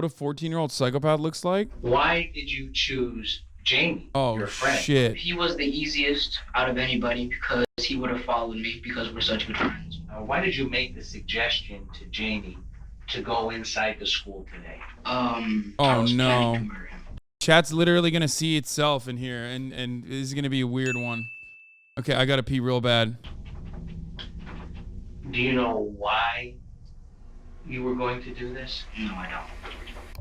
what a 14-year-old psychopath looks like? Why did you choose Jamie, your friend? Shit. He was the easiest out of anybody because he would have followed me because we're such good friends. Why did you make the suggestion to Jamie to go inside the school today? I was planning to murder him. Chat's literally gonna see itself in here, and this is gonna be a weird one. Okay, I gotta pee real bad. Do you know why you were going to do this? No, I don't.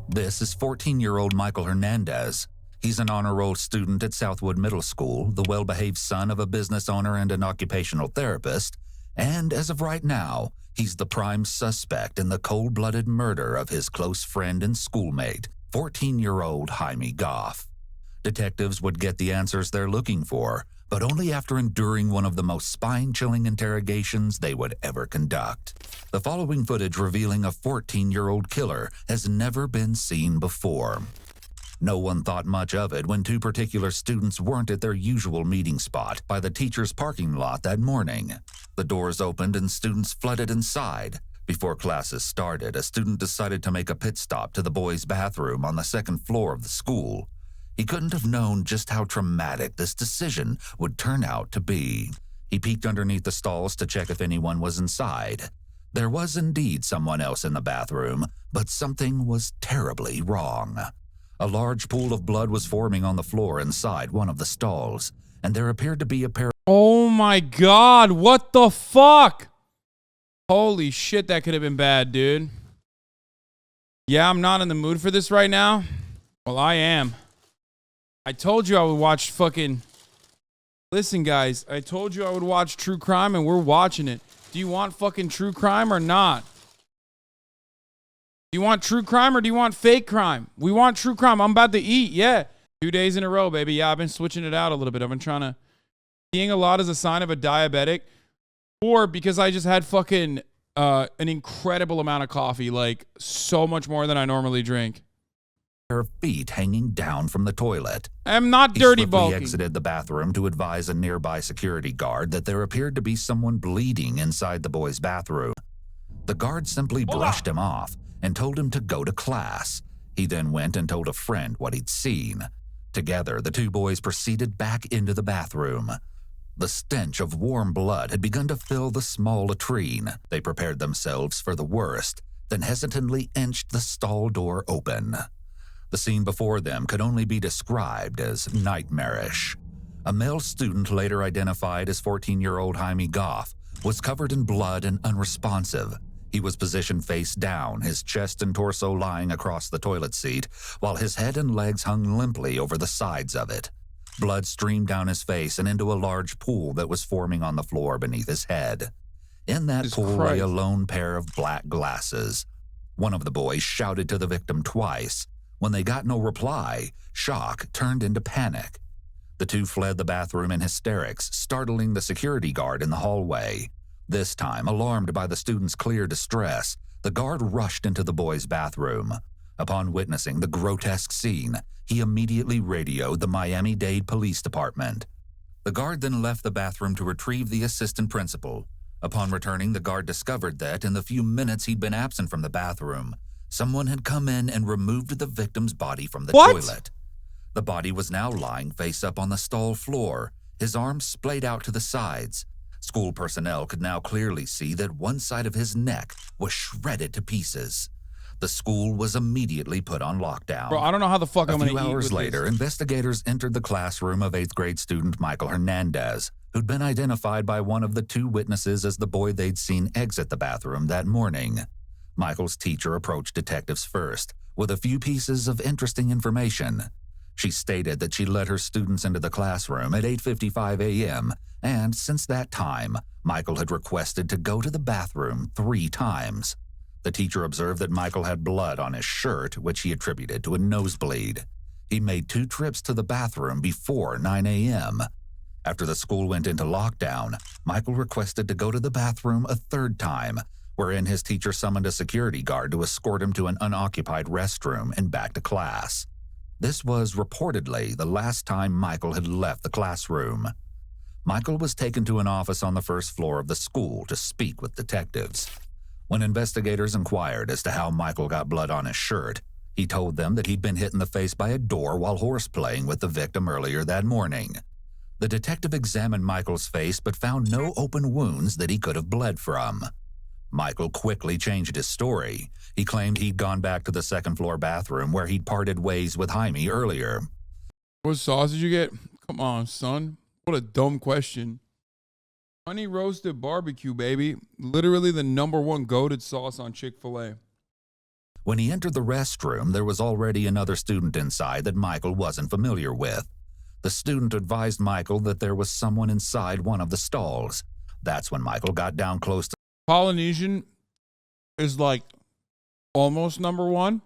This is 14-year-old Michael Hernandez. He's an honor roll student at Southwood Middle School, the well-behaved son of a business owner and an occupational therapist, and as of right now, he's the prime suspect in the cold-blooded murder of his close friend and schoolmate, 14-year-old Jaime Goff. Detectives would get the answers they're looking for, but only after enduring one of the most spine-chilling interrogations they would ever conduct. The following footage revealing a 14-year-old killer has never been seen before. No one thought much of it when two particular students weren't at their usual meeting spot by the teacher's parking lot that morning. The doors opened and students flooded inside. Before classes started, a student decided to make a pit stop to the boys' bathroom on the second floor of the school. He couldn't have known just how traumatic this decision would turn out to be. He peeked underneath the stalls to check if anyone was inside. There was indeed someone else in the bathroom, but something was terribly wrong. A large pool of blood was forming on the floor inside one of the stalls, and there appeared to be a pair. Oh my god, what the fuck? Holy shit, that could have been bad, dude. Yeah, I'm not in the mood for this right now. Well, I am. I told you I would watch fucking... Listen, guys, I told you I would watch true crime, and we're watching it. Do you want fucking true crime or not? Do you want true crime or do you want fake crime? We want true crime. I'm about to eat, yeah. 2 days in a row, baby. Yeah, I've been switching it out a little bit. I've been trying to... Eating a lot is a sign of a diabetic, or because I just had fucking an incredible amount of coffee, like so much more than I normally drink. Her feet hanging down from the toilet. I'm not dirty He bulking. exited the bathroom to advise a nearby security guard that there appeared to be someone bleeding inside the boys' bathroom. The guard simply brushed him off and told him to go to class. He then went and told a friend what he'd seen. Together, the two boys proceeded back into the bathroom. The stench of warm blood had begun to fill the small latrine. They prepared themselves for the worst, then hesitantly inched the stall door open. The scene before them could only be described as nightmarish. A male student, later identified as 14-year-old Jaime Goff, was covered in blood and unresponsive. He was positioned face down, his chest and torso lying across the toilet seat, while his head and legs hung limply over the sides of it. Blood streamed down his face and into a large pool that was forming on the floor beneath his head. In that pool lay a lone pair of black glasses. One of the boys shouted to the victim twice. When they got no reply, shock turned into panic. The two fled the bathroom in hysterics, startling the security guard in the hallway. This time, alarmed by the students' clear distress, the guard rushed into the boys' bathroom. Upon witnessing the grotesque scene, he immediately radioed the Miami-Dade Police Department. The guard then left the bathroom to retrieve the assistant principal. Upon returning, the guard discovered that, in the few minutes he'd been absent from the bathroom, someone had come in and removed the victim's body from the toilet. The body was now lying face up on the stall floor, his arms splayed out to the sides. School personnel could now clearly see that one side of his neck was shredded to pieces. The school was immediately put on lockdown. Bro, I don't know how the fuck I'm gonna eat. A few hours later, investigators entered the classroom of 8th grade student Michael Hernandez, who'd been identified by one of the two witnesses as the boy they'd seen exit the bathroom that morning. Michael's teacher approached detectives first, with a few pieces of interesting information. She stated that she let her students into the classroom at 8:55 a.m., and since that time, Michael had requested to go to the bathroom 3 times. The teacher observed that Michael had blood on his shirt, which he attributed to a nosebleed. He made 2 trips to the bathroom before 9 a.m. After the school went into lockdown, Michael requested to go to the bathroom a 3rd time, wherein his teacher summoned a security guard to escort him to an unoccupied restroom and back to class. This was reportedly the last time Michael had left the classroom. Michael was taken to an office on the 1st floor of the school to speak with detectives. When investigators inquired as to how Michael got blood on his shirt, He told them that he'd been hit in the face by a door while horseplaying with the victim earlier that morning. The detective examined Michael's face but found no open wounds that he could have bled from. Michael quickly changed his story. He claimed he'd gone back to the second-floor bathroom where he'd parted ways with Jaime earlier. What sauce did you get? Come on, son. What a dumb question. Honey roasted barbecue, baby. Literally the #1 goated sauce on Chick-fil-A. When he entered the restroom, there was already another student inside that Michael wasn't familiar with. The student advised Michael that there was someone inside one of the stalls. That's when Michael got down close to Polynesian is like almost #1.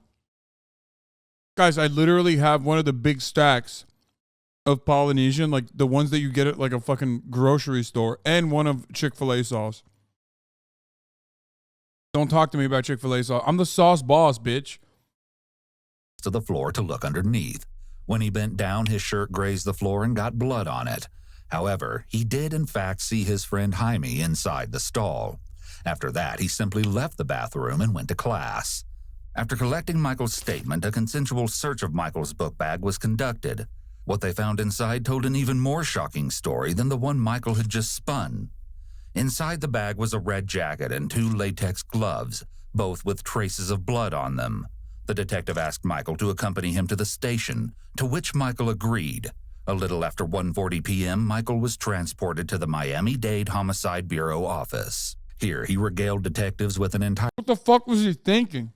Guys, I literally have one of the big stacks of Polynesian, like the ones that you get at like a fucking grocery store, and one of Chick-fil-A sauce. Don't talk to me about Chick-fil-A sauce. I'm the sauce boss, bitch. to the floor to look underneath. When he bent down, his shirt grazed the floor and got blood on it. However, he did in fact see his friend Jaime inside the stall. After that, he simply left the bathroom and went to class. After collecting Michael's statement, a consensual search of Michael's book bag was conducted. What they found inside told an even more shocking story than the one Michael had just spun. Inside the bag was a red jacket and 2 latex gloves, both with traces of blood on them. The detective asked Michael to accompany him to the station, to which Michael agreed. A little after 1:40 p.m., Michael was transported to the Miami-Dade Homicide Bureau office. Here, he regaled detectives with an What the fuck was he thinking?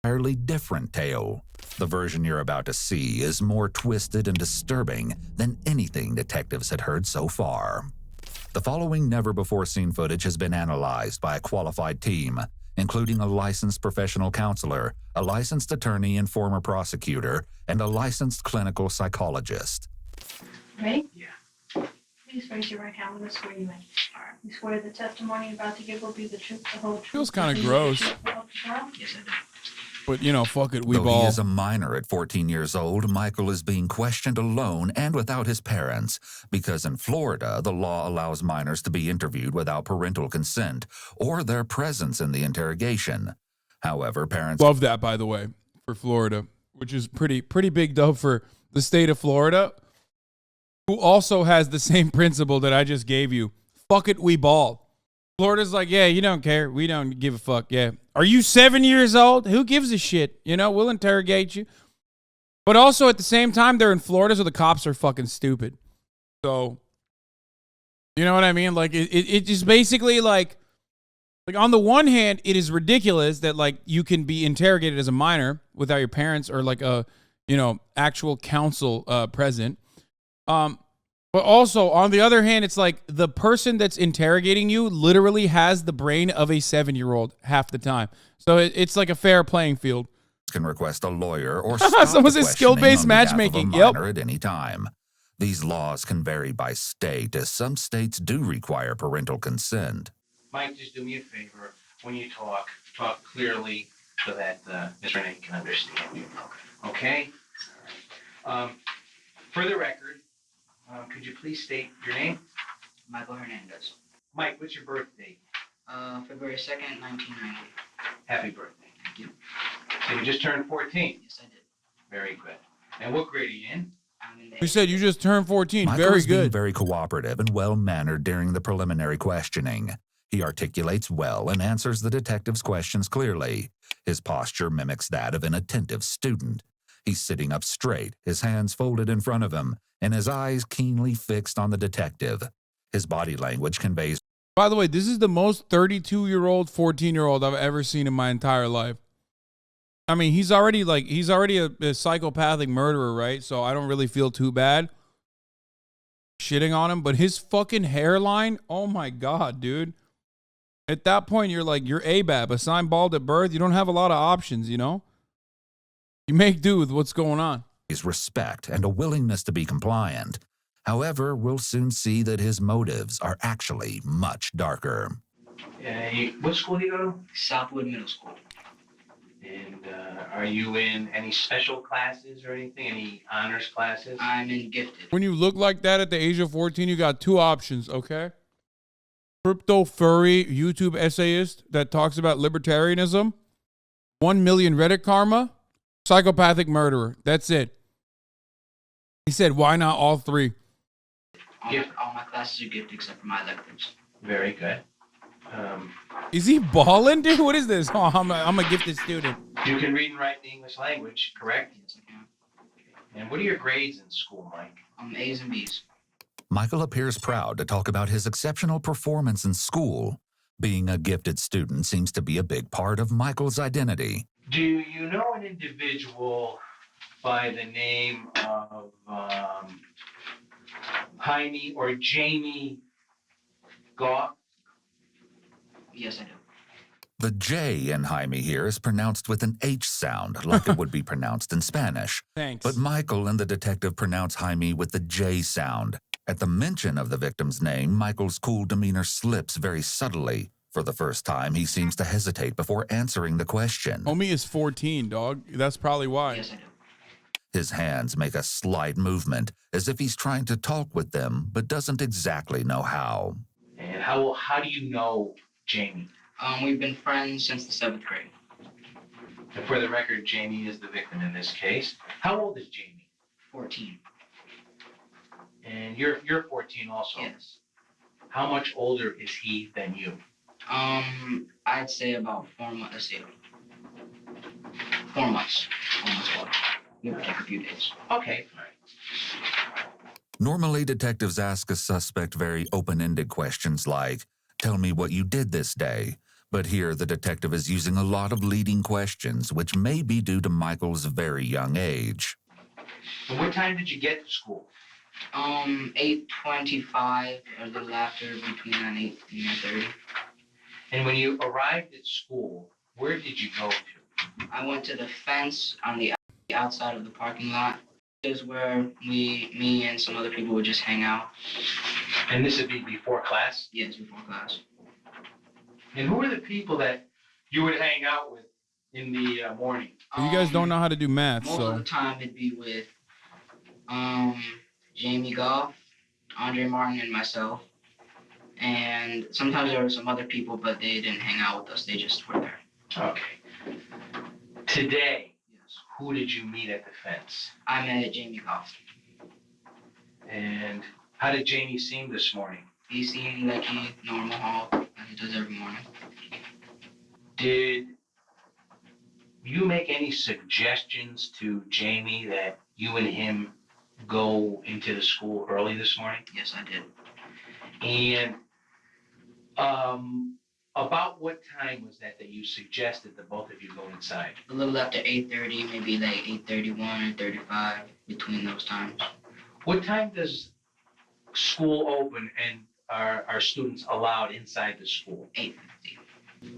entirely different tale. The version you're about to see is more twisted and disturbing than anything detectives had heard so far. The following never-before-seen footage has been analyzed by a qualified team, including a licensed professional counselor, a licensed attorney and former prosecutor, and a licensed clinical psychologist. Ready? Yeah. Please raise your right hand. I'm going to swear you in. All right. You swear the testimony you're about to give will be the truth, the whole truth. Feels kinda nothing but gross. the truth, the whole truth? Yes, I do. But, you know, fuck it, we Though ball. he is a minor at 14 years old, Michael is being questioned alone and without his parents, because in Florida, the law allows minors to be interviewed without parental consent or their presence in the interrogation. However, parents Love that, by the way, for Florida, which is pretty big dub for the state of Florida, who also has the same principle that I just gave you. Fuck it, we ball. Florida's like, yeah, you don't care. We don't give a fuck. Yeah. Are you 7 years old? Who gives a shit? You know, we'll interrogate you. But also at the same time, they're in Florida, so the cops are fucking stupid. So, you know what I mean? Like, it just basically like on the one hand, it is ridiculous that like you can be interrogated as a minor without your parents or like a, you know, actual counsel present. But also, on the other hand, it's like the person that's interrogating you literally has the brain of a 7-year-old half the time. So it's like a fair playing field. can request a lawyer or stop Someone the says skill-based questioning on behalf of a matchmaking. Yep. minor at any time. These laws can vary by state, as some states do require parental consent. Mike, just do me a favor. When you talk clearly so that Mr. Renee can understand you. Okay? All right. For the record, could you please state your name? Michael Hernandez. Mike, what's your birthday? February 2nd, 1990. Happy birthday. Thank you. So you just turned 14. Yes, I did. Very good. And what grade are you in? I'm in the You said you just turned 14. Michael Very is being good. very cooperative and well-mannered during the preliminary questioning. He articulates well and answers the detective's questions clearly. His posture mimics that of an attentive student. He's sitting up straight, his hands folded in front of him, and his eyes keenly fixed on the detective. His body language conveys By the way, this is the most 32-year-old, 14-year-old I've ever seen in my entire life. I mean, he's already a psychopathic murderer, right? So I don't really feel too bad shitting on him. But his fucking hairline, oh my God, dude. At that point, you're ABAB, assigned bald at birth. You don't have a lot of options, you know? You make do with what's going on. respect and a willingness to be compliant. However, we'll soon see that his motives are actually much darker. What school do you go to? Southwood Middle School. And are you in any special classes or anything? Any honors classes? I'm in gifted. When you look like that at the age of 14, you got 2 options, okay? Crypto furry YouTube essayist that talks about libertarianism, 1 million Reddit karma, Psychopathic murderer. That's it. He said, why not all three? All my classes are gifted except for my electives. Very good. Is he balling, dude? What is this? Oh, I'm a gifted student. You can read and write the English language, correct? Yes, I can. And what are your grades in school, Mike? A's and B's. Michael appears proud to talk about his exceptional performance in school. Being a gifted student seems to be a big part of Michael's identity. Do you know an individual by the name of Jaime or Jamie Goff? Yes, I do. The J in Jaime here is pronounced with an H sound, like it would be pronounced in Spanish. Thanks. But Michael and the detective pronounce Jaime with the J sound. At the mention of the victim's name, Michael's cool demeanor slips very subtly. For the first time, he seems to hesitate before answering the question. Homie is 14, dog. That's probably why. Yes, I do. His hands make a slight movement, as if he's trying to talk with them, but doesn't exactly know how. And how do you know Jamie? We've been friends since the 7th grade. And for the record, Jamie is the victim in this case. How old is Jamie? 14. And you're 14 also. Yes. How much older is he than you? I'd say about 4 months. Let's see. 4 months. Almost 4. It would take a few days. Okay. All right. Normally, detectives ask a suspect very open-ended questions like, "Tell me what you did this day." But here, the detective is using a lot of leading questions, which may be due to Michael's very young age. And what time did you get to school? 8:25, or a little after, between 8 and 9:30. And when you arrived at school, where did you go to? I went to the fence on the outside of the parking lot. This is where me and some other people would just hang out. And this would be before class? Yes, before class. And who were the people that you would hang out with in the morning? You guys don't know how to do math, Most so. of the time it'd be with Jamie Goff, Andre Martin, and myself. And sometimes there were some other people, but they didn't hang out with us. They just were there. Okay. Today, Yes. who did you meet at the fence? I met Jamie Goff. And how did Jamie seem this morning? He seemed like he normal hall, like he does every morning. Did you make any suggestions to Jamie that you and him go into the school early this morning? Yes, I did. And about what time was that you suggested that both of you go inside? A little after 8:30, maybe like 8:31 or 35, between those times. What time does school open and are students allowed inside the school? 8:50.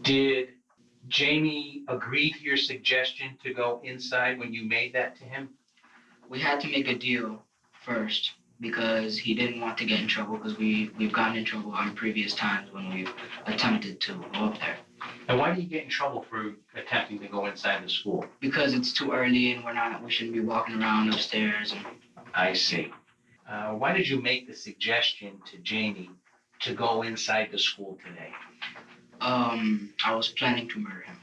Did Jamie agree to your suggestion to go inside when you made that to him? We had to make a deal first because he didn't want to get in trouble because we've gotten in trouble on previous times when we've attempted to go up there. And why do you get in trouble for attempting to go inside the school? Because it's too early and we shouldn't be walking around upstairs. And I see. Why did you make the suggestion to Jamie to go inside the school today? I was planning to murder him.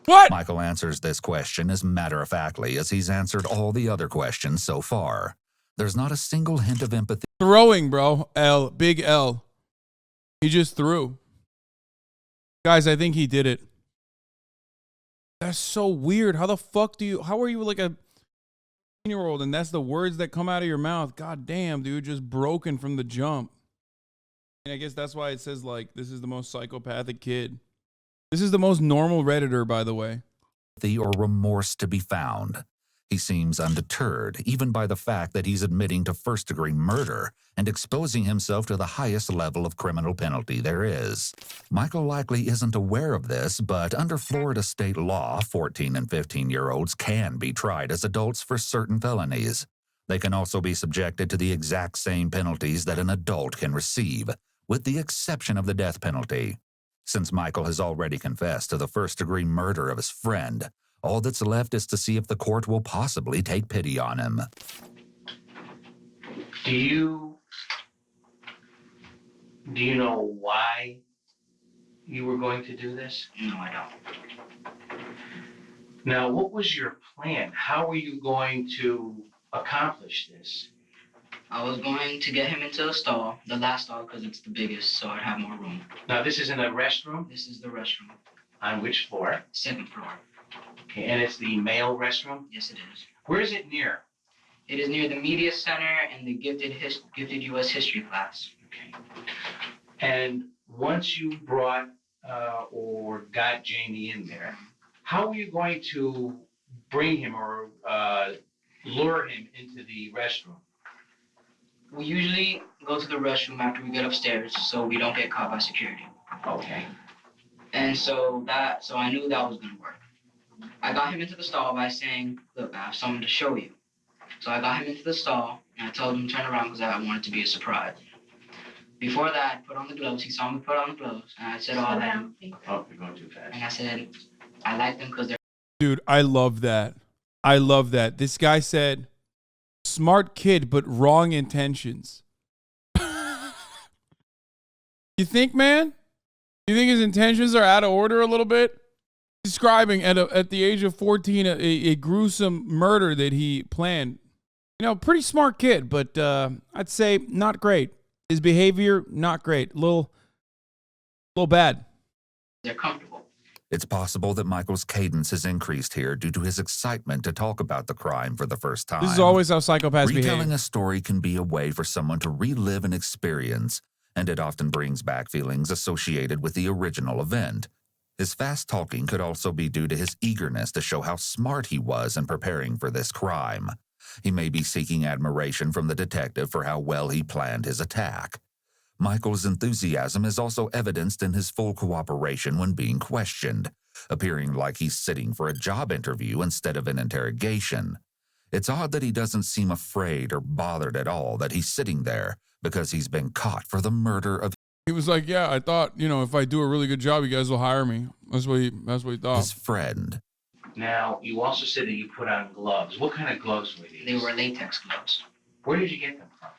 What? Michael answers this question as matter-of-factly as he's answered all the other questions so far. There's not a single hint of empathy. Throwing, bro. L. Big L. He just threw. Guys, I think he did it. That's so weird. How the fuck how are you like a 10-year-old and that's the words that come out of your mouth? God damn, dude, just broken from the jump. And I guess that's why it says, like, this is the most psychopathic kid. This is the most normal Redditor, by the way. Or remorse to be found. He seems undeterred, even by the fact that he's admitting to first-degree murder and exposing himself to the highest level of criminal penalty there is. Michael likely isn't aware of this, but under Florida state law, 14 and 15-year-olds can be tried as adults for certain felonies. They can also be subjected to the exact same penalties that an adult can receive, with the exception of the death penalty. Since Michael has already confessed to the first-degree murder of his friend, all that's left is to see if the court will possibly take pity on him. Do you know why you were going to do this? No, I don't. Now, what was your plan? How were you going to accomplish this? I was going to get him into the stall, the last stall, because it's the biggest, so I'd have more room. Now, this isn't a restroom? This is the restroom. On which floor? Second floor. Okay, and it's the male restroom? Yes, it is. Where is it near? It is near the media center and the gifted U.S. history class. Okay. And once you brought or got Jamie in there, how were you going to bring him or lure him into the restroom? We usually go to the restroom after we get upstairs so we don't get caught by security. Okay. And so I knew that was going to work. I got him into the stall by saying, look, I have something to show you. So I got him into the stall, and I told him to turn around because I wanted it to be a surprise. Before that, I put on the gloves. He saw me put on the gloves, and I said all that. Oh, you're going too fast. And I said, I like them because they're... Dude, I love that. I love that. This guy said, smart kid, but wrong intentions. You think, man? You think his intentions are out of order a little bit? Describing at the age of 14 a gruesome murder that he planned. You know, pretty smart kid, but I'd say not great. His behavior, not great. A little bad. They're comfortable. It's possible that Michael's cadence has increased here due to his excitement to talk about the crime for the first time. This is always how psychopaths behave. Retelling a story can be a way for someone to relive an experience, and it often brings back feelings associated with the original event. His fast talking could also be due to his eagerness to show how smart he was in preparing for this crime. He may be seeking admiration from the detective for how well he planned his attack. Michael's enthusiasm is also evidenced in his full cooperation when being questioned, appearing like he's sitting for a job interview instead of an interrogation. It's odd that he doesn't seem afraid or bothered at all that he's sitting there because he's been caught for the murder of... He was like, yeah, I thought, if I do a really good job, you guys will hire me. That's what he thought. His friend. Now, you also said that you put on gloves. What kind of gloves were these? They were latex gloves. Where did you get them from?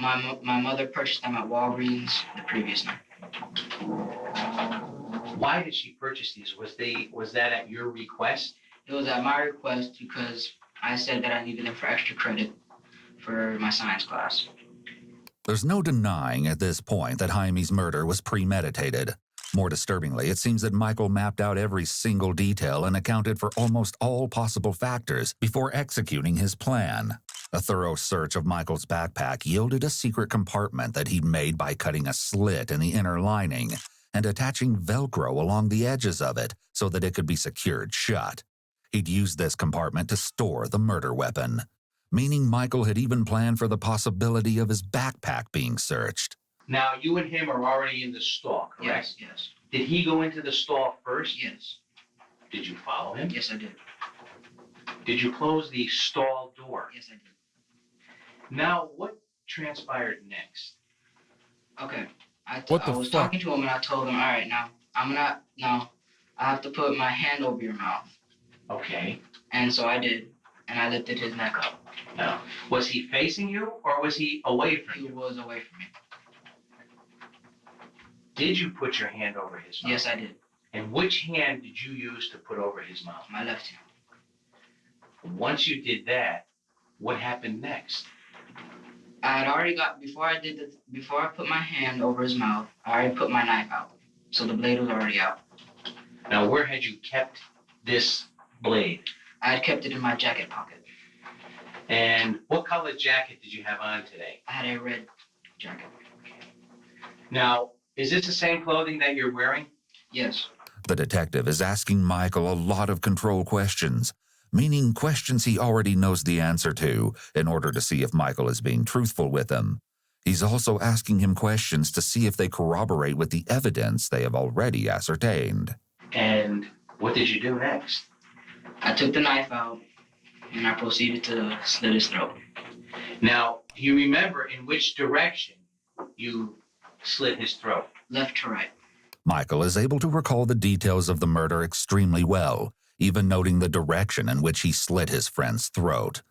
My mother purchased them at Walgreens the previous night. Why did she purchase these? Was that at your request? It was at my request because I said that I needed them for extra credit for my science class. There's no denying at this point that Jaime's murder was premeditated. More disturbingly, it seems that Michael mapped out every single detail and accounted for almost all possible factors before executing his plan. A thorough search of Michael's backpack yielded a secret compartment that he'd made by cutting a slit in the inner lining and attaching Velcro along the edges of it so that it could be secured shut. He'd used this compartment to store the murder weapon, meaning Michael had even planned for the possibility of his backpack being searched. Now, you and him are already in the stall, correct? Yes. Did he go into the stall first? Yes. Did you follow him? Yes, I did. Did you close the stall door? Yes, I did. Now, what transpired next? Okay. I was fuck? talking to him and I told him, all right, now I have to put my hand over your mouth. Okay. And so I did, and I lifted his neck up. Now, was he facing you or was he away from He you? was away from me. Did you put your hand over his mouth? Yes, I did. And which hand did you use to put over his mouth? My left hand. Once you did that, what happened next? I had already before I put my hand over his mouth, I already put my knife out. So the blade was already out. Now, where had you kept this blade? I had kept it in my jacket pocket. And what color jacket did you have on today? I had a red jacket. Now, is this the same clothing that you're wearing? Yes. The detective is asking Michael a lot of control questions, meaning questions he already knows the answer to in order to see if Michael is being truthful with him. He's also asking him questions to see if they corroborate with the evidence they have already ascertained. And what did you do next? I took the knife out and I proceeded to slit his throat. Now, do you remember in which direction you slit his throat? Left to right. Michael is able to recall the details of the murder extremely well, even noting the direction in which he slit his friend's throat.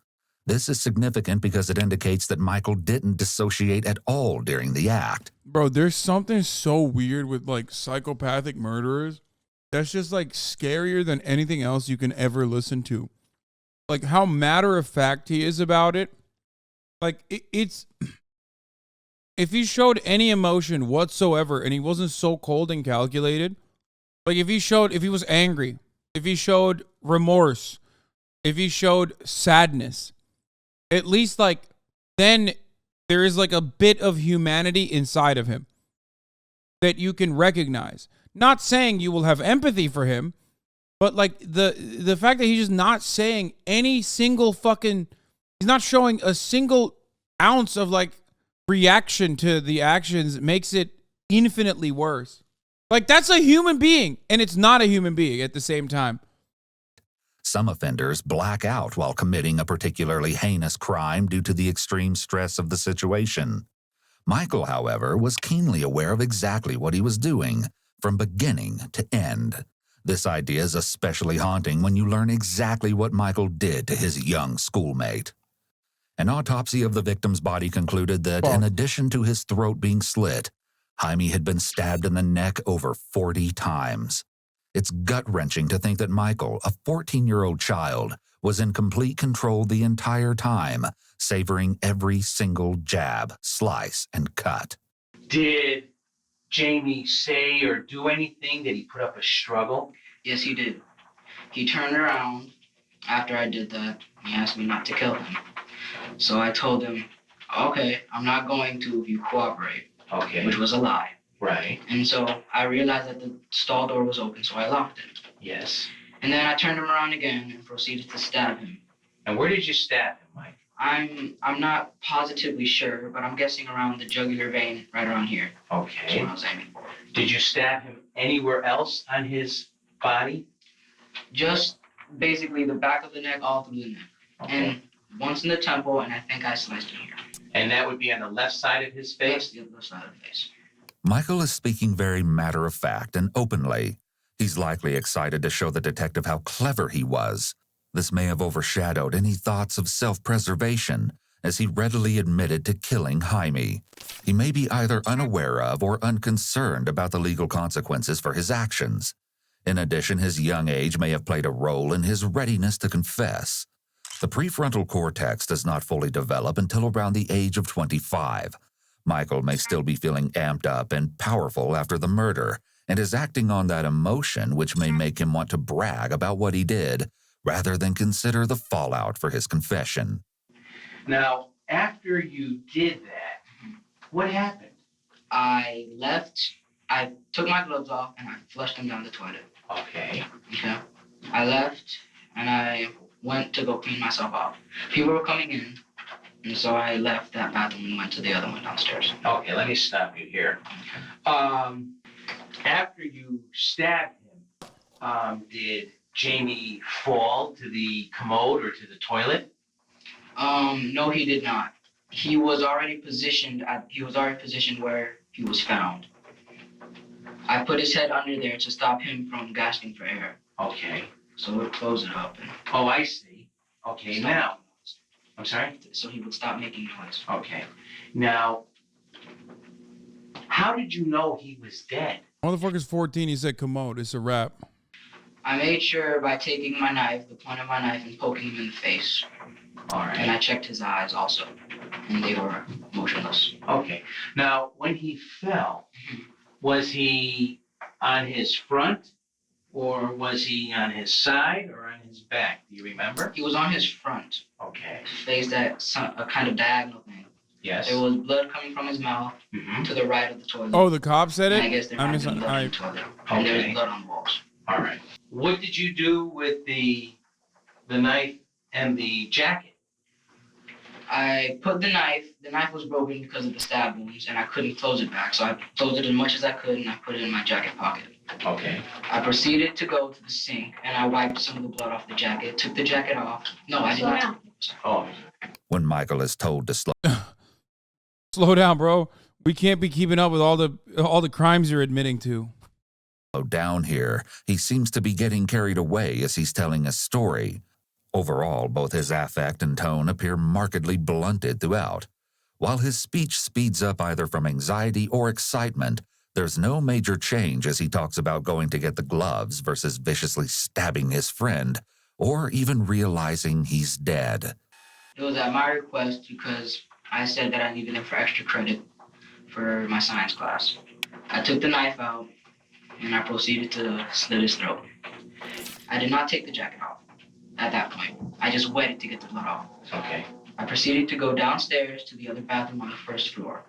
This is significant because it indicates that Michael didn't dissociate at all during the act. Bro, there's something so weird with like psychopathic murderers. that's just like scarier than anything else you can ever listen to. Like how matter of fact he is about it. Like it's, if he showed any emotion whatsoever and he wasn't so cold and calculated, like if he was angry, if he showed remorse, if he showed sadness, at least like then there is like a bit of humanity inside of him that you can recognize. Not saying you will have empathy for him, but like the fact that he's just not saying any single fucking, he's not showing a single ounce of like reaction to the actions makes it infinitely worse. Like that's a human being and it's not a human being at the same time. Some offenders black out while committing a particularly heinous crime due to the extreme stress of the situation. Michael, however, was keenly aware of exactly what he was doing, from beginning to end. This idea is especially haunting when you learn exactly what Michael did to his young schoolmate. An autopsy of the victim's body concluded that, in addition to his throat being slit, Jaime had been stabbed in the neck over 40 times. It's gut-wrenching to think that Michael, a 14-year-old child, was in complete control the entire time, savoring every single jab, slice, and cut. Did Jamie say or do anything? Did he put up a struggle? Yes, he did. He turned around after I did that. He asked me not to kill him. So I told him, okay, I'm not going to if you cooperate. Okay. Which was a lie. Right. And so I realized that the stall door was open, so I locked it. Yes. And then I turned him around again and proceeded to stab him. And where did you stab him, Mike? I'm not positively sure, but I'm guessing around the jugular vein right around here. Okay. That's what I was aiming for. Did you stab him anywhere else on his body? Just basically the back of the neck, all through the neck. Okay. And once in the temple, and I think I sliced him here. And that would be on the left side of his face? Yes, the left side of the face. Michael is speaking very matter-of-fact and openly. He's likely excited to show the detective how clever he was. This may have overshadowed any thoughts of self-preservation, as he readily admitted to killing Jaime. He may be either unaware of or unconcerned about the legal consequences for his actions. In addition, his young age may have played a role in his readiness to confess. The prefrontal cortex does not fully develop until around the age of 25. Michael may still be feeling amped up and powerful after the murder, and is acting on that emotion which may make him want to brag about what he did, rather than consider the fallout for his confession. Now, after you did that, what happened? I left, I took my gloves off, and I flushed them down the toilet. Okay. Okay. I left, and I went to go clean myself off. People were coming in, and so I left that bathroom and went to the other one downstairs. Okay, let me stop you here. After you stabbed him, did Jamie fall to the commode or to the toilet? No, he did not. He was already positioned where he was found. I put his head under there to stop him from gasping for air. Okay. So it closed it up. And oh, I see. Okay, now. I'm sorry? So he would stop making noise. Okay. Now, how did you know he was dead? Motherfucker's 14, he said commode. It's a wrap. I made sure by taking my knife, the point of my knife, and poking him in the face. All right. And I checked his eyes also, and they were motionless. Okay. Now, when he fell, was he on his front, or was he on his side, or on his back? Do you remember? He was on his front. Okay. Faced at a kind of diagonal thing. Yes. There was blood coming from his mouth to the right of the toilet. Oh, the cop said it? And I guess there might have been blood in the toilet. And there was blood on the walls. All right. What did you do with the knife and the jacket? I put the knife was broken because of the stab wounds, and I couldn't close it back. So I closed it as much as I could, and I put it in my jacket pocket. Okay. I proceeded to go to the sink, and I wiped some of the blood off the jacket, took the jacket off. No, I did not. Oh. When Michael is told to slow down, bro. We can't be keeping up with all the crimes you're admitting to. Slow down here, he seems to be getting carried away as he's telling a story. Overall, both his affect and tone appear markedly blunted throughout. While his speech speeds up either from anxiety or excitement, There's no major change as he talks about going to get the gloves versus viciously stabbing his friend, or even realizing he's dead. It was at my request because I said that I needed them for extra credit for my science class. I took the knife out and I proceeded to slit his throat. I did not take the jacket off at that point. I just wet it to get the blood off. Okay. I proceeded to go downstairs to the other bathroom on the first floor.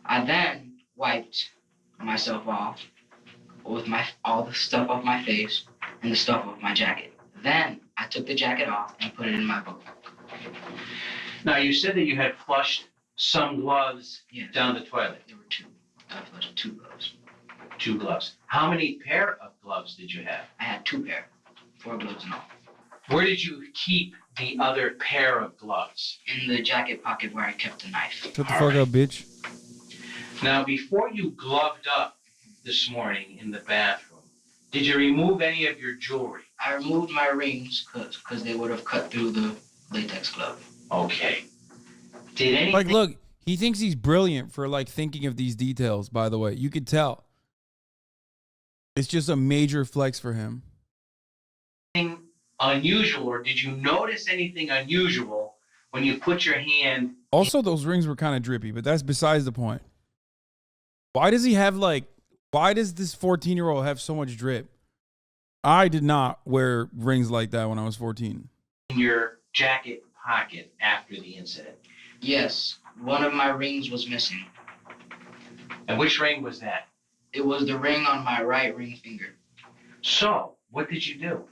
I then wiped myself off with all the stuff off my face and the stuff off my jacket. Then I took the jacket off and put it in my book. Now, you said that you had flushed some gloves Yes. down the toilet. There were two. I flushed 2 gloves. 2 gloves. How many pair of gloves did you have? I had 2 pair, 4 gloves in all. Where did you keep the other pair of gloves? In the jacket pocket where I kept the knife. Shut the fuck up, bitch. Now, before you gloved up this morning in the bathroom, did you remove any of your jewelry? I removed my rings because they would have cut through the latex glove. Okay. Did anything... Like, look, he thinks he's brilliant for, like, thinking of these details, by the way. You could tell. It's just a major flex for him. unusual, or did you notice anything unusual when you put your hand... Also, those rings were kind of drippy, but that's besides the point. Why does he have, like, why does this 14-year-old have so much drip? I did not wear rings like that when I was 14. in your jacket pocket after the incident? Yes, one of my rings was missing. And which ring was that? It was the ring on my right ring finger. So, what did you do?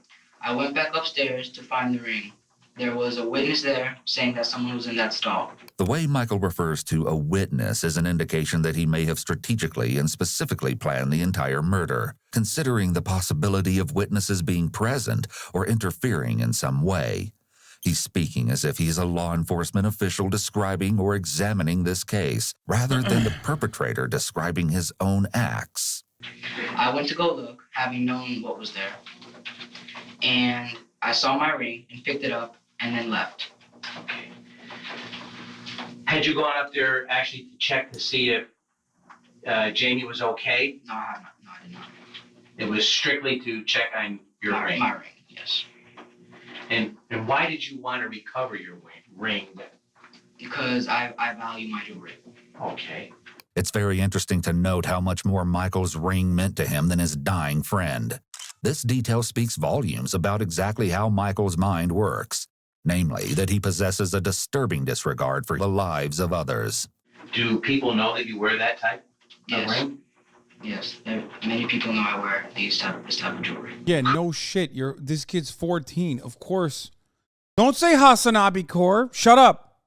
I went back upstairs to find the ring. There was a witness there saying that someone was in that stall. The way Michael refers to a witness is an indication that he may have strategically and specifically planned the entire murder, considering the possibility of witnesses being present or interfering in some way. He's speaking as if he's a law enforcement official describing or examining this case, rather than the perpetrator describing his own acts. I went to go look, having known what was there. And I saw my ring and picked it up and then left. Okay. Had you gone up there actually to check to see if Jamie was okay? No, I did not. It was strictly to check on your ring. My ring, yes. And why did you want to recover your ring? Because I value my jewelry. Okay. It's very interesting to note how much more Michael's ring meant to him than his dying friend. This detail speaks volumes about exactly how Michael's mind works, namely that he possesses a disturbing disregard for the lives of others. Do people know that you wear that type of ring? Yes, many people know I wear this type of jewelry. Yeah, no shit. This kid's 14, of course. Don't say HasanAbi core. Shut up.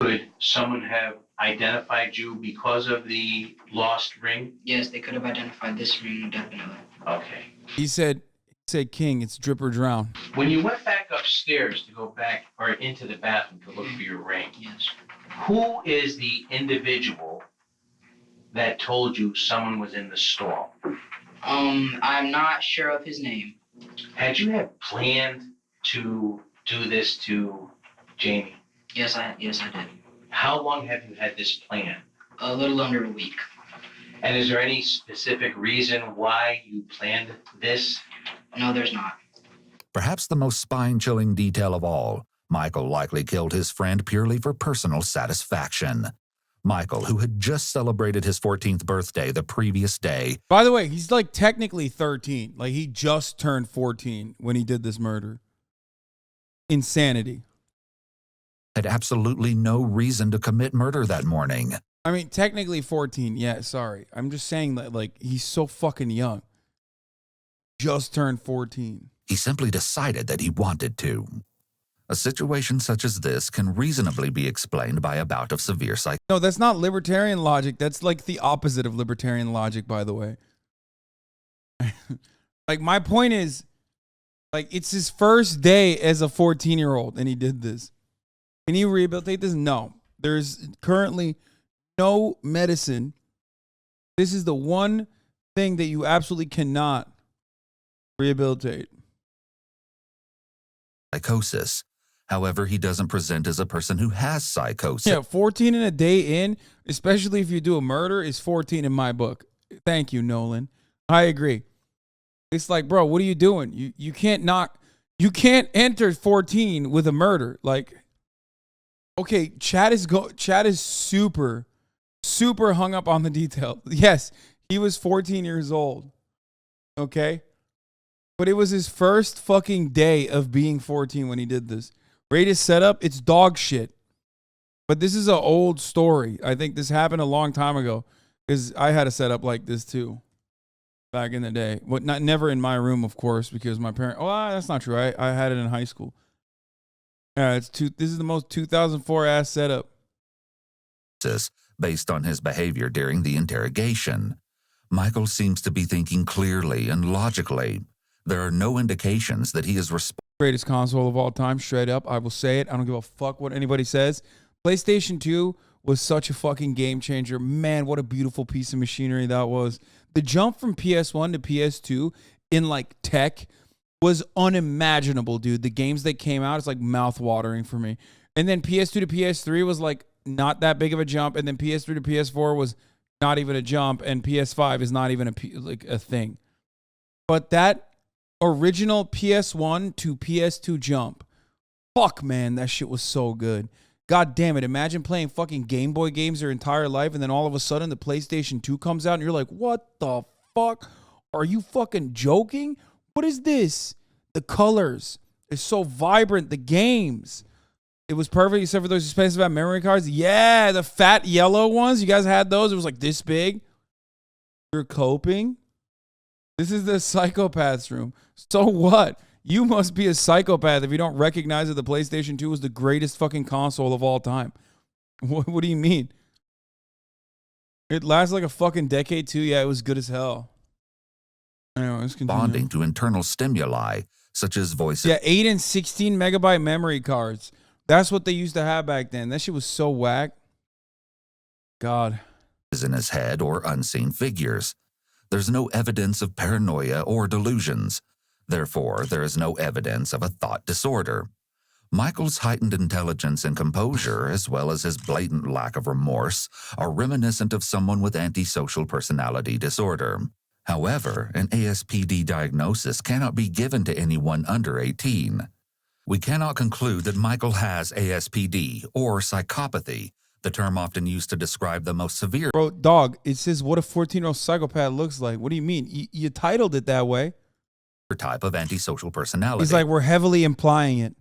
Could someone have identified you because of the lost ring? Yes, they could have identified this ring, definitely. Okay. He said, King, it's drip or drown. When you went back upstairs to go back or into the bathroom to look for your ring, Yes. who is the individual that told you someone was in the stall? I'm not sure of his name. Had you had planned to do this to Jamie? Yes, I did. How long have you had this plan? A little under a week. And is there any specific reason why you planned this? No, there's not. Perhaps the most spine-chilling detail of all, Michael likely killed his friend purely for personal satisfaction. Michael, who had just celebrated his 14th birthday the previous day. By the way, he's like technically 13. Like he just turned 14 when he did this murder. Insanity. Had absolutely no reason to commit murder that morning. I mean, technically 14. Yeah, sorry. I'm just saying that, like, he's so fucking young. Just turned 14. He simply decided that he wanted to. A situation such as this can reasonably be explained by a bout of severe No, that's not libertarian logic. That's like the opposite of libertarian logic, by the way. Like, my point is, like, it's his first day as a 14-year-old, and he did this. Can he rehabilitate this? No. There's currently no medicine. This is the one thing that you absolutely cannot rehabilitate. psychosis, However, he doesn't present as a person who has psychosis. Yeah, 14 in a day in, especially if you do a murder, is 14 in my book. Thank you, Nolan. I agree. It's like, bro, what are you doing? You can't enter 14 with a murder. Like, okay, Chad is super hung up on the detail. Yes, he was 14 years old. Okay? But it was his first fucking day of being 14 when he did this. Rated setup, it's dog shit. But this is an old story. I think this happened a long time ago because I had a setup like this too back in the day. But never in my room, of course, because my parents. Oh, that's not true. I had it in high school. Yeah, this is the most 2004 ass setup. Based on his behavior during the interrogation, Michael seems to be thinking clearly and logically. There are no indications that he is Greatest console of all time, straight up. I will say it. I don't give a fuck what anybody says. PlayStation 2 was such a fucking game changer. Man, what a beautiful piece of machinery that was. The jump from PS1 to PS2 in like tech was unimaginable, dude. The games that came out, it's like mouth-watering for me. And then PS2 to PS3 was like not that big of a jump. And then PS3 to PS4 was not even a jump. And PS5 is not even a thing. But that original PS1 to PS2 jump, fuck, man, that shit was so good. God damn it. Imagine playing fucking Game Boy games your entire life and then all of a sudden the PlayStation 2 comes out and you're like, what the fuck? Are you fucking joking? What is this? The colors is so vibrant. The games. It was perfect except for those expensive memory cards. Yeah, the fat yellow ones. You guys had those? It was like this big. You're coping? This is the psychopath's room. So what? You must be a psychopath if you don't recognize that the PlayStation 2 was the greatest fucking console of all time. What do you mean? It lasted like a fucking decade too. Yeah, it was good as hell. Anyway, let's continue. Responding to internal stimuli, such as voices. Yeah, 8 and 16 megabyte memory cards. That's what they used to have back then. That shit was so whack. God. In his head or unseen figures. There's no evidence of paranoia or delusions. Therefore, there is no evidence of a thought disorder. Michael's heightened intelligence and composure, as well as his blatant lack of remorse, are reminiscent of someone with antisocial personality disorder. However, an ASPD diagnosis cannot be given to anyone under 18. We cannot conclude that Michael has ASPD or psychopathy, the term often used to describe the most severe. Bro, dog, it says what a 14-year-old psychopath looks like. What do you mean? You titled it that way. Type of antisocial personality. He's like, we're heavily implying it.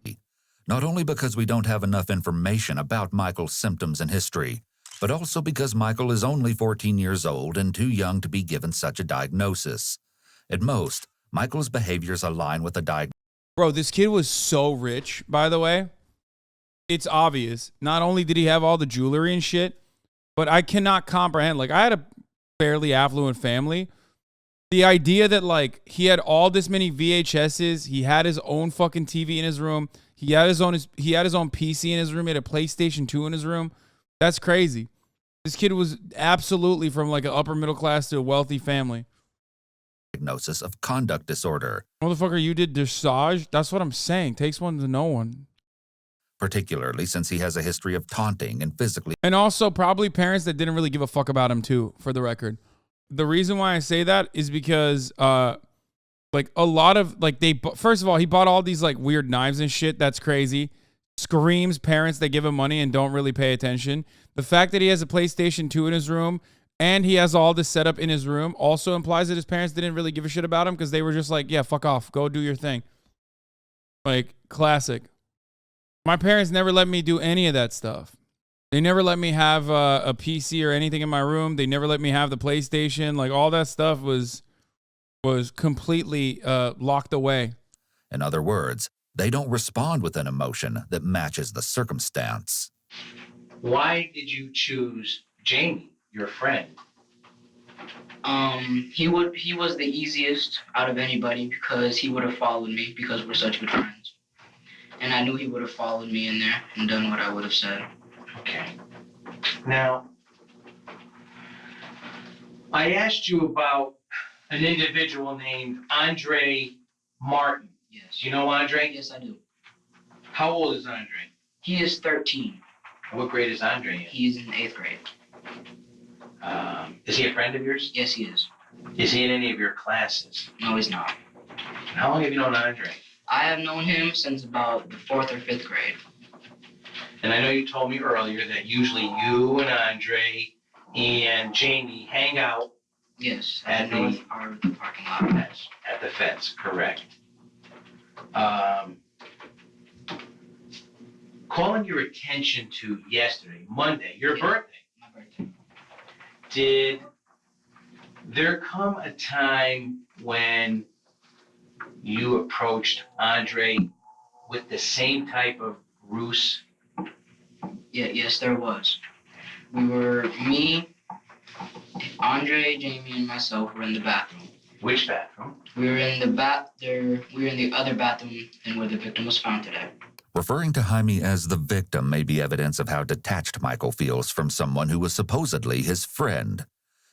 Not only because we don't have enough information about Michael's symptoms and history, but also because Michael is only 14 years old and too young to be given such a diagnosis. At most, Michael's behaviors align with a diagnosis. Bro, this kid was so rich, by the way. It's obvious. Not only did he have all the jewelry and shit, but I cannot comprehend. Like, I had a fairly affluent family. The idea that, like, he had all this many VHSs, he had his own fucking TV in his room, he had his own PC in his room, he had a PlayStation 2 in his room. That's crazy. This kid was absolutely from, like, an upper middle class to a wealthy family. Diagnosis of conduct disorder. Motherfucker, you did dressage? That's what I'm saying. Takes one to know one. Particularly since he has a history of taunting and physically. And also probably parents that didn't really give a fuck about him too, for the record. The reason why I say that is because, like, a lot of, like, first of all, he bought all these, like, weird knives and shit. That's crazy. Screams parents that give him money and don't really pay attention. The fact that he has a PlayStation 2 in his room and he has all this set up in his room also implies that his parents didn't really give a shit about him because they were just like, yeah, fuck off. Go do your thing. Like, classic. My parents never let me do any of that stuff. They never let me have a PC or anything in my room. They never let me have the PlayStation. Like, all that stuff was completely locked away. In other words, they don't respond with an emotion that matches the circumstance. Why did you choose Jamie, your friend? He was the easiest out of anybody because he would have followed me because we're such good friends. And I knew he would have followed me in there and done what I would have said. Okay. Now, I asked you about an individual named Andre Martin. Yes. Do you know Andre? Yes, I do. How old is Andre? He is 13. What grade is Andre in? He's in 8th grade. Is he a friend of yours? Yes, he is. Is he in any of your classes? No, he's not. How long have you known Andre? I have known him since about the 4th or 5th grade. And I know you told me earlier that usually you and Andre and Jamie hang out. Yes, At the north the- part of the parking lot. At the fence, correct. Calling your attention to yesterday, Monday, your birthday, My birthday. did there come a time when you approached Andre with the same type of ruse? Yeah, yes, there was. Me, Andre, Jamie, and myself were in the bathroom. Which bathroom? We were in the other bathroom than where the victim was found today. Referring to Jaime as the victim may be evidence of how detached Michael feels from someone who was supposedly his friend.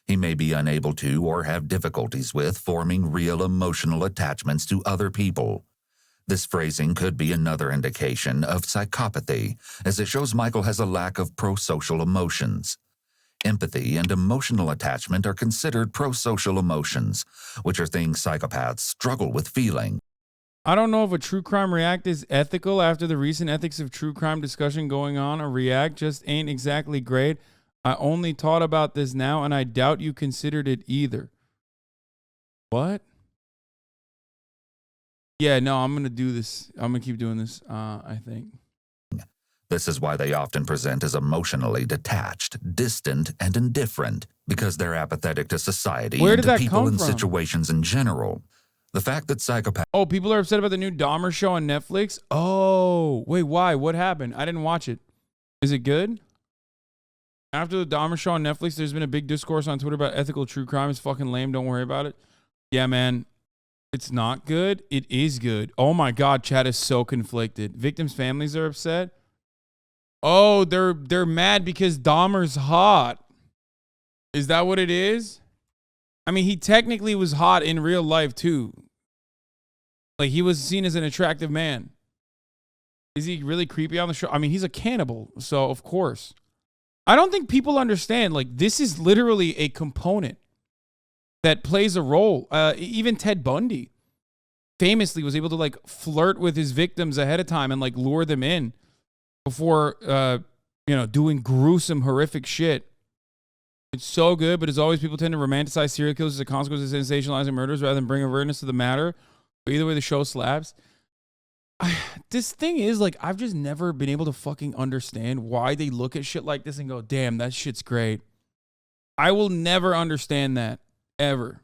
He may be unable to or have difficulties with forming real emotional attachments to other people. This phrasing could be another indication of psychopathy, as it shows Michael has a lack of prosocial emotions. Empathy and emotional attachment are considered prosocial emotions, which are things psychopaths struggle with feeling. I don't know if a True Crime React is ethical after the recent ethics of true crime discussion going on. A React just ain't exactly great. I only thought about this now, and I doubt you considered it either. What? Yeah, no, I'm going to do this. I'm going to keep doing this, I think. This is why they often present as emotionally detached, distant, and indifferent, because they're apathetic to society Where and did to that people come and from? situations in general. The fact that psychopaths Oh, people are upset about the new Dahmer show on Netflix? Oh, wait, why? What happened? I didn't watch it. Is it good? After the Dahmer show on Netflix, there's been a big discourse on Twitter about ethical true crime. It's fucking lame. Don't worry about it. Yeah, man. It's not good. It is good. Oh my God, chat is so conflicted. Victims' families are upset. Oh, they're mad because Dahmer's hot. Is that what it is? I mean, he technically was hot in real life too. Like, he was seen as an attractive man. Is he really creepy on the show? I mean, he's a cannibal, so of course. I don't think people understand, like, this is literally a component that plays a role. Even Ted Bundy famously was able to, like, flirt with his victims ahead of time and, like, lure them in before, doing gruesome, horrific shit. It's so good, but as always, people tend to romanticize serial killers as a consequence of sensationalizing murders rather than bring awareness to the matter. But either way, the show slaps. This thing is, like, I've just never been able to fucking understand why they look at shit like this and go, damn, that shit's great. I will never understand that, ever.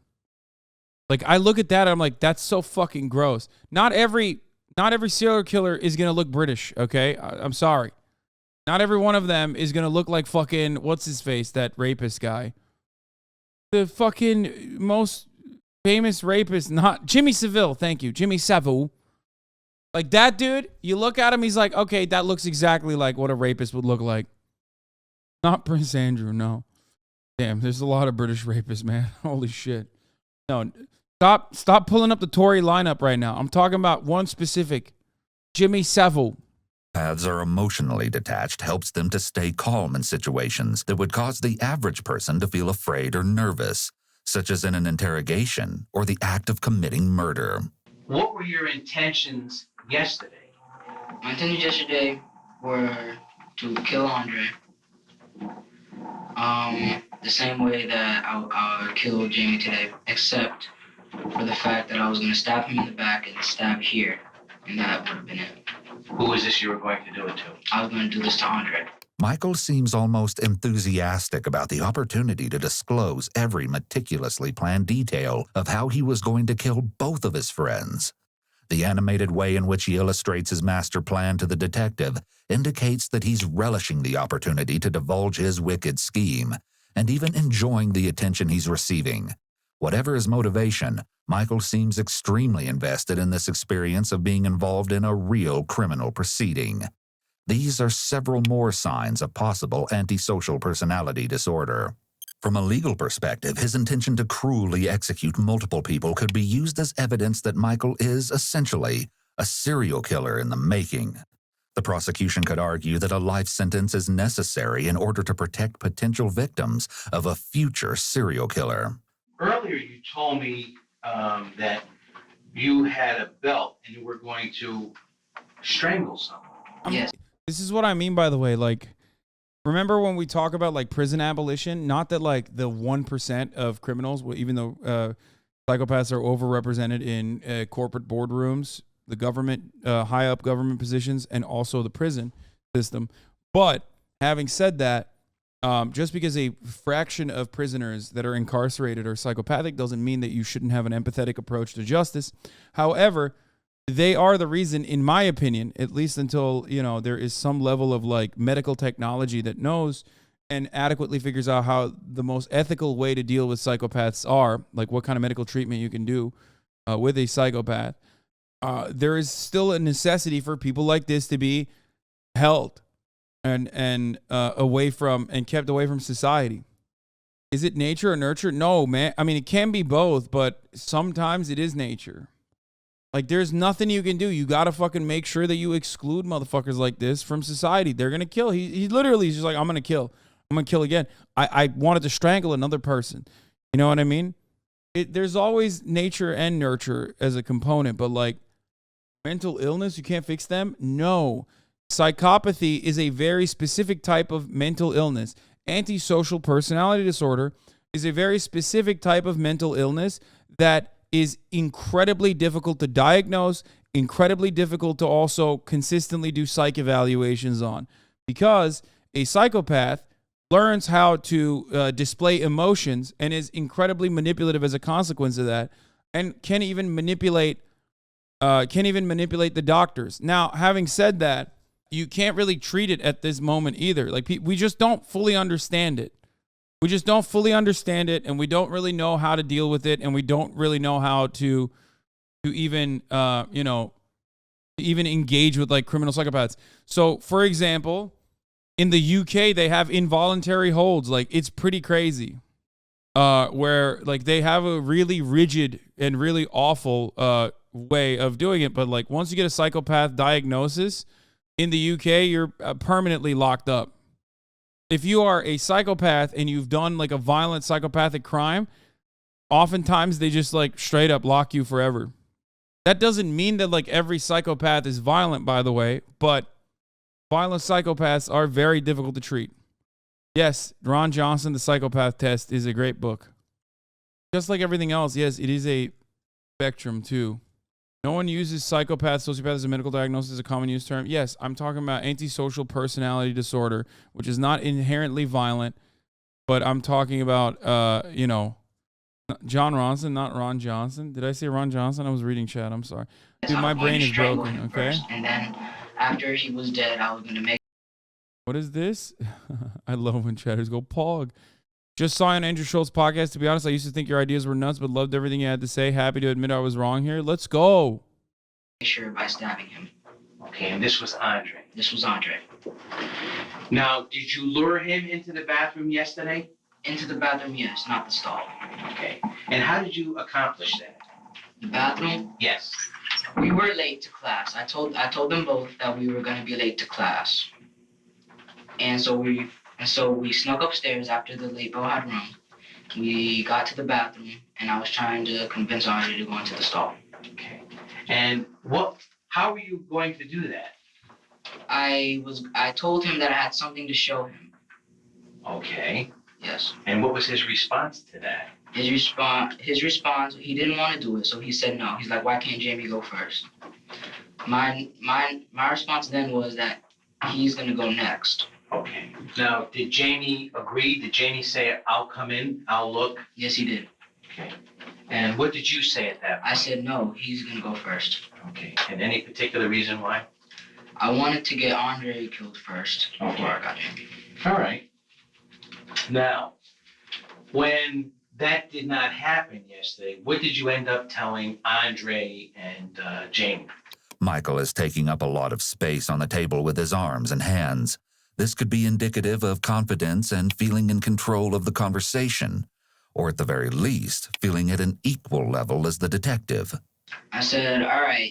Like, I look at that and I'm like, that's so fucking gross. Not every serial killer is going to look British, okay? I'm sorry. Not every one of them is going to look like fucking, what's his face, that rapist guy. The fucking most famous rapist, not Jimmy Savile, thank you, Jimmy Savile. Like, that dude, you look at him, he's like, okay, that looks exactly like what a rapist would look like. Not Prince Andrew, no. Damn, there's a lot of British rapists, man. Holy shit. No, stop pulling up the Tory lineup right now. I'm talking about one specific, Jimmy Savile. are emotionally detached helps them to stay calm in situations that would cause the average person to feel afraid or nervous, such as in an interrogation or the act of committing murder. What were your intentions yesterday? My intentions yesterday were to kill Andre. The same way that I killed Jamie today, except for the fact that I was going to stab him in the back and stab here, and that would have been it. Who was this you were going to do it to? I was going to do this to Andre. Michael seems almost enthusiastic about the opportunity to disclose every meticulously planned detail of how he was going to kill both of his friends. The animated way in which he illustrates his master plan to the detective indicates that he's relishing the opportunity to divulge his wicked scheme, and even enjoying the attention he's receiving. Whatever his motivation, Michael seems extremely invested in this experience of being involved in a real criminal proceeding. These are several more signs of possible antisocial personality disorder. From a legal perspective, his intention to cruelly execute multiple people could be used as evidence that Michael is essentially a serial killer in the making. The prosecution could argue that a life sentence is necessary in order to protect potential victims of a future serial killer. Earlier, you told me that you had a belt and you were going to strangle someone. Yes. This is what I mean, by the way. Like, remember when we talk about like prison abolition? Not that like the 1% of criminals, even though psychopaths are overrepresented in corporate boardrooms, the government, high up government positions, and also the prison system. But having said that, just because a fraction of prisoners that are incarcerated are psychopathic doesn't mean that you shouldn't have an empathetic approach to justice. However, they are the reason, in my opinion, at least until, you know, there is some level of like medical technology that knows and adequately figures out how the most ethical way to deal with psychopaths are, like what kind of medical treatment you can do with a psychopath. There is still a necessity for people like this to be held and away from and kept away from society. Is it nature or nurture? No, man. I mean, it can be both, but sometimes it is nature. Like, there's nothing you can do. You got to fucking make sure that you exclude motherfuckers like this from society. They're going to kill. He literally is just like, I'm going to kill. I'm going to kill again. I wanted to strangle another person. You know what I mean? There's always nature and nurture as a component, but like mental illness, you can't fix them? No. Psychopathy is a very specific type of mental illness. Antisocial personality disorder is a very specific type of mental illness that is incredibly difficult to diagnose, incredibly difficult to also consistently do psych evaluations on, because a psychopath learns how to display emotions and is incredibly manipulative as a consequence of that, and can even manipulate the doctors. Now, having said that, you can't really treat it at this moment either. Like, we just don't fully understand it. We just don't fully understand it, and we don't really know how to deal with it, and we don't really know how to even, even engage with like criminal psychopaths. So, for example, in the UK, they have involuntary holds. Like, it's pretty crazy, where like they have a really rigid and really awful way of doing it. But like, once you get a psychopath diagnosis in the UK, you're permanently locked up. If you are a psychopath and you've done like a violent psychopathic crime, oftentimes they just like straight up lock you forever. That doesn't mean that like every psychopath is violent, by the way, but violent psychopaths are very difficult to treat. Yes, Ron Johnson, The Psychopath Test, is a great book. Just like everything else, yes, it is a spectrum too. No one uses psychopath, sociopath as a medical diagnosis as a common use term. Yes, I'm talking about antisocial personality disorder, which is not inherently violent, but I'm talking about, John Ronson, not Ron Johnson. Did I say Ron Johnson? I was reading chat. I'm sorry. Dude, my brain is broken, okay? First, and then after he was dead, I was going to make... What is this? I love when chatters go, Pog. Just saw you on Andrew Schultz's podcast. To be honest, I used to think your ideas were nuts, but loved everything you had to say. Happy to admit I was wrong here. Let's go. Sure, by stabbing him. Okay, and this was Andre. This was Andre. Now, did you lure him into the bathroom yesterday? Into the bathroom, yes, not the stall. Okay. And how did you accomplish that? The bathroom? Yes. We were late to class. I told them both that we were going to be late to class. And so we snuck upstairs after the late bell had rung. We got to the bathroom, and I was trying to convince Andre to go into the stall. Okay. And how were you going to do that? I told him that I had something to show him. Okay. Yes. And what was his response to that? His response, he didn't want to do it, so he said no. He's like, why can't Jamie go first? My response then was that he's going to go next. Okay. Now, did Jamie agree? Did Jamie say, I'll come in, I'll look? Yes, he did. Okay. And what did you say at that point? I said no, he's going to go first. Okay. And any particular reason why? I wanted to get Andre killed first before I got Jamie. All right. Now, when that did not happen yesterday, what did you end up telling Andre and Jamie? Michael is taking up a lot of space on the table with his arms and hands. This could be indicative of confidence and feeling in control of the conversation, or at the very least, feeling at an equal level as the detective. I said, all right,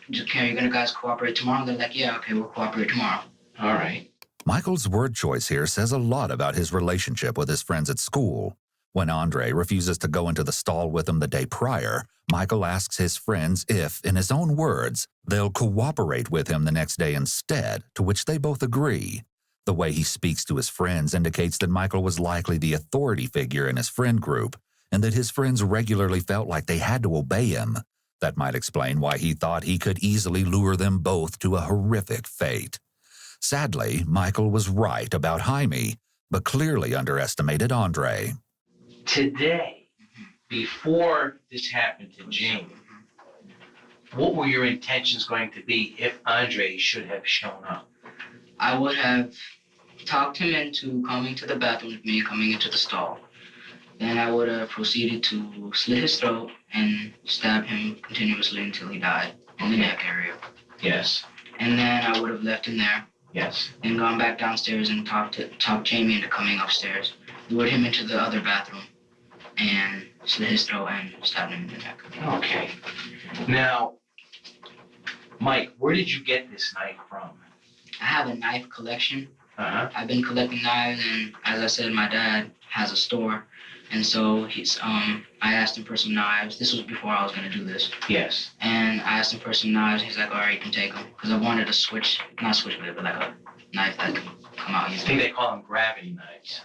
are you gonna guys cooperate tomorrow? They're like, yeah, okay, we'll cooperate tomorrow. All right. Michael's word choice here says a lot about his relationship with his friends at school. When Andre refuses to go into the stall with him the day prior, Michael asks his friends if, in his own words, they'll cooperate with him the next day instead, to which they both agree. The way he speaks to his friends indicates that Michael was likely the authority figure in his friend group, and that his friends regularly felt like they had to obey him. That might explain why he thought he could easily lure them both to a horrific fate. Sadly, Michael was right about Jaime, but clearly underestimated Andre. Today, before this happened to Jamie, what were your intentions going to be if Andre should have shown up? I would have talked him into coming to the bathroom with me, coming into the stall. Then I would have proceeded to slit his throat and stab him continuously until he died in the neck area. Yes. And then I would have left him there. Yes. Then gone back downstairs and talked Jamie into coming upstairs. Lured him into the other bathroom and slit his throat and stabbed him in the neck. Okay. Now, Mike, where did you get this knife from? I have a knife collection. Uh-huh. I've been collecting knives, and as I said, my dad has a store. And so I asked him for some knives. This was before I was going to do this. Yes. And I asked him for some knives. He's like, all right, you can take them. Because I wanted a not switchblade, but like a knife that can come out I easily. think they call them gravity knives.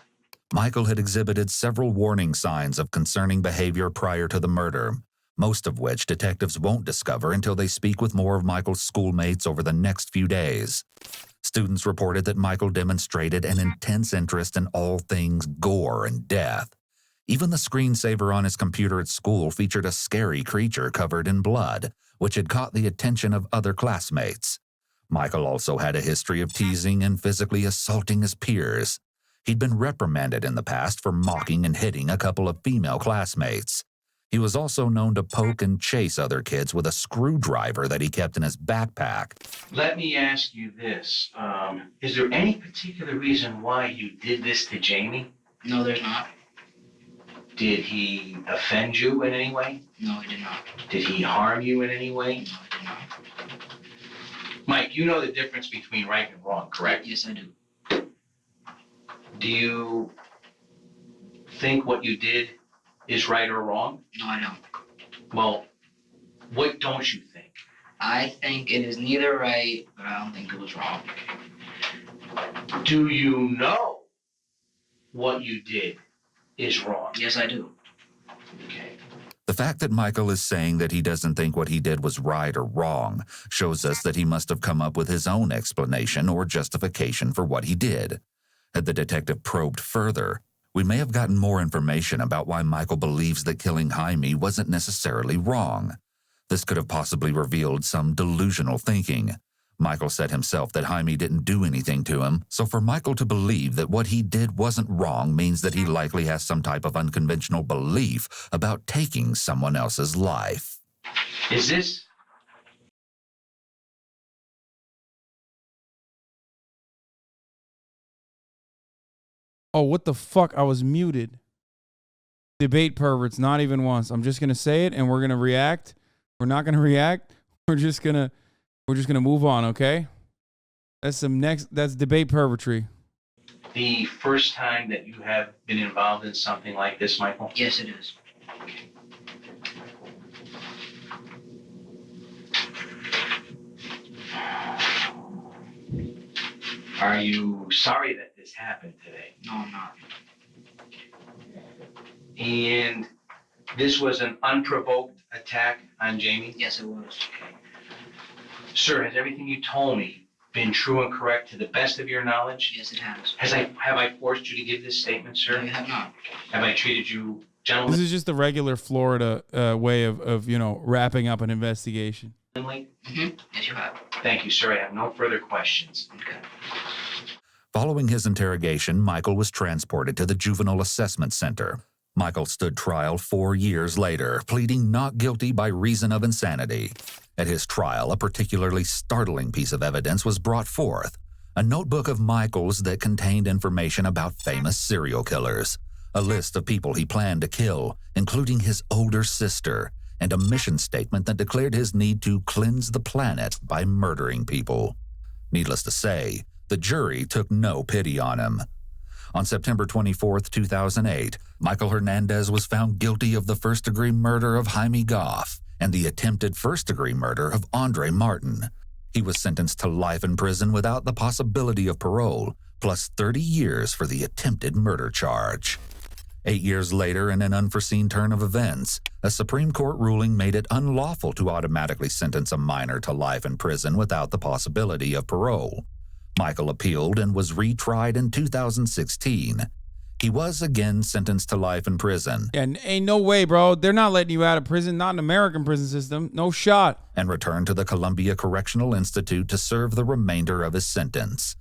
Michael had exhibited several warning signs of concerning behavior prior to the murder, most of which detectives won't discover until they speak with more of Michael's schoolmates over the next few days. Students reported that Michael demonstrated an intense interest in all things gore and death. Even the screensaver on his computer at school featured a scary creature covered in blood, which had caught the attention of other classmates. Michael also had a history of teasing and physically assaulting his peers. He'd been reprimanded in the past for mocking and hitting a couple of female classmates. He was also known to poke and chase other kids with a screwdriver that he kept in his backpack. Let me ask you this. Is there any particular reason why you did this to Jamie? No, there's not. Did he offend you in any way? No, he did not. Did he harm you in any way? No, he did not. Mike, you know the difference between right and wrong, correct? Yes, I do. Do you think what you did is right or wrong? No, I don't. Well, what don't you think? I think it is neither right, but I don't think it was wrong. Do you know what you did is wrong? Yes, I do. Okay. The fact that Michael is saying that he doesn't think what he did was right or wrong shows us that he must have come up with his own explanation or justification for what he did. Had the detective probed further, we may have gotten more information about why Michael believes that killing Jaime wasn't necessarily wrong. This could have possibly revealed some delusional thinking. Michael said himself that Jaime didn't do anything to him, so for Michael to believe that what he did wasn't wrong means that he likely has some type of unconventional belief about taking someone else's life. Is this? Oh, what the fuck? I was muted. Debate perverts, not even once. I'm just going to say it and we're going to react. We're not going to react. We're just going to move on, okay? That's debate pervertry. The first time that you have been involved in something like this, Michael? Yes, it is. Are you sorry that this happened today? No, I'm not. And this was an unprovoked attack on Jamie? Yes, it was. Sir, has everything you told me been true and correct to the best of your knowledge? Yes, it has. Have I forced you to give this statement, No, sir? you have not. Have I treated you This gentlemanly? is just the regular Florida way of wrapping up an investigation. Mm-hmm. Yes, you have. Thank you, sir. I have no further questions. Okay. Following his interrogation, Michael was transported to the Juvenile Assessment Center. Michael stood trial 4 years later, pleading not guilty by reason of insanity. At his trial, a particularly startling piece of evidence was brought forth, a notebook of Michael's that contained information about famous serial killers, a list of people he planned to kill, including his older sister, and a mission statement that declared his need to cleanse the planet by murdering people. Needless to say, the jury took no pity on him. On September 24, 2008, Michael Hernandez was found guilty of the first-degree murder of Jaime Goff and the attempted first-degree murder of Andre Martin. He was sentenced to life in prison without the possibility of parole, plus 30 years for the attempted murder charge. 8 years later, in an unforeseen turn of events, a Supreme Court ruling made it unlawful to automatically sentence a minor to life in prison without the possibility of parole. Michael appealed and was retried in 2016. He was again sentenced to life in prison. And ain't no way, bro. They're not letting you out of prison, not an American prison system. No shot. And returned to the Columbia Correctional Institute to serve the remainder of his sentence.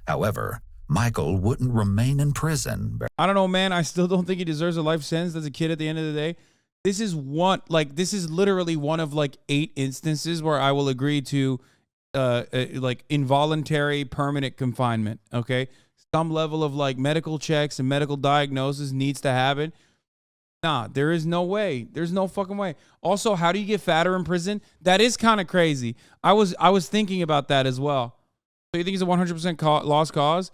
However, Michael wouldn't remain in prison. I don't know, man. I still don't think he deserves a life sentence as a kid at the end of the day. This is literally one of like 8 instances where I will agree to like involuntary permanent confinement. Okay. Some level of like medical checks and medical diagnosis needs to happen. Nah, there is no way. There's no fucking way. Also, how do you get fatter in prison? That is kind of crazy. I was thinking about that as well. So you think he's a 100% lost cause?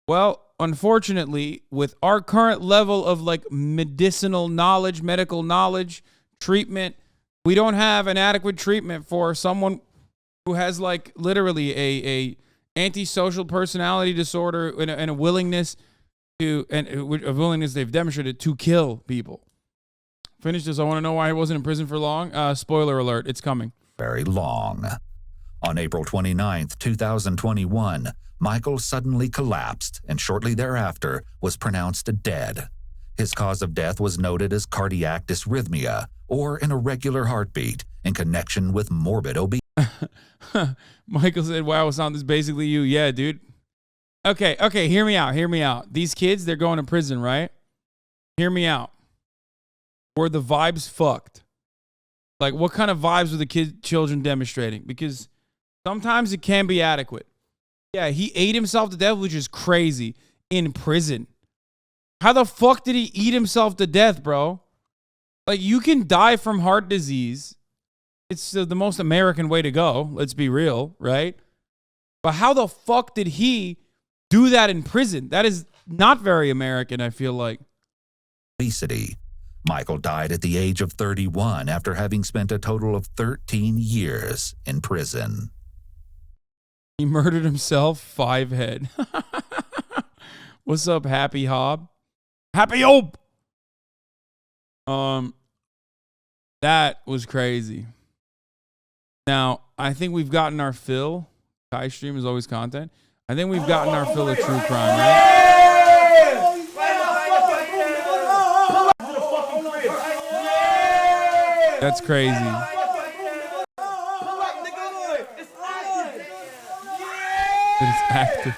Well, unfortunately, with our current level of like medicinal knowledge, medical knowledge, treatment, we don't have an adequate treatment for someone who has like literally a antisocial personality disorder and a willingness to, and a willingness they've demonstrated to kill people. Finish this. I want to know why he wasn't in prison for long. Spoiler alert, it's coming. Very long. On April 29th, 2021, Michael suddenly collapsed and shortly thereafter was pronounced dead. His cause of death was noted as cardiac dysrhythmia, or an irregular heartbeat in connection with morbid obesity. Michael said, wow, Hasan, this is basically you. Yeah, dude. Okay, hear me out. These kids, they're going to prison, right? Hear me out. Were the vibes fucked? Like, what kind of vibes were the children demonstrating? Because sometimes it can be adequate. Yeah, he ate himself to death, which is crazy, in prison. How the fuck did he eat himself to death, bro? Like, you can die from heart disease. It's the most American way to go. Let's be real, right? But how the fuck did he do that in prison? That is not very American, I feel like. Obesity. Michael died at the age of 31 after having spent a total of 13 years in prison. He murdered himself, 5 head. What's up, Happy Hob? Happy Hob! That was crazy. Now, I think we've gotten our fill. Kai stream is always content. I think we've gotten our fill of true crime, right? That's crazy. It's active.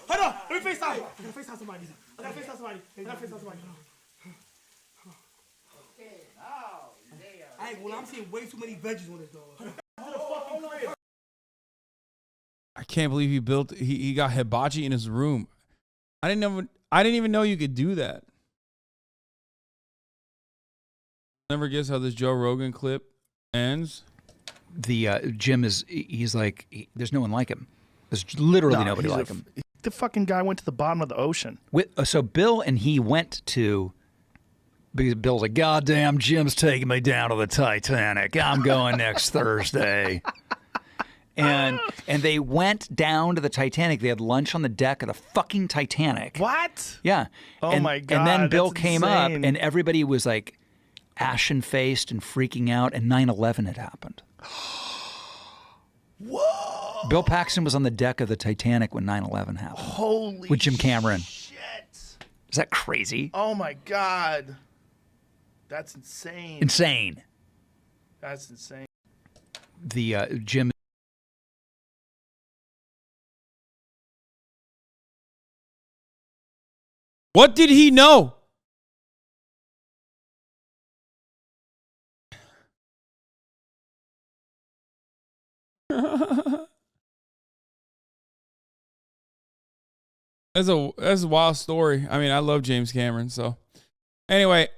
Hold on. Let me FaceTime. I gotta FaceTime somebody. I'm seeing way too many veggies on this dog. I can't believe he got hibachi in his room. I didn't even know you could do that. Never guess how this Joe Rogan clip ends. The Jim he's like, there's no one like him. There's literally nobody like him. The fucking guy went to the bottom of the ocean. So Bill and he went to, because Bill's like, goddamn, Jim's taking me down to the Titanic. I'm going next Thursday. And they went down to the Titanic. They had lunch on the deck of the fucking Titanic. What? Yeah. Oh my God. And then Bill that's came insane. up and everybody was like ashen-faced and freaking out, and 9/11 had happened. Whoa. Bill Paxton was on the deck of the Titanic when 9/11 happened. Holy with Jim Cameron. shit. Is that crazy? Oh my God. That's insane. Insane. That's insane. The Jim. What did he know? That's a wild story. I mean, I love James Cameron. So anyway,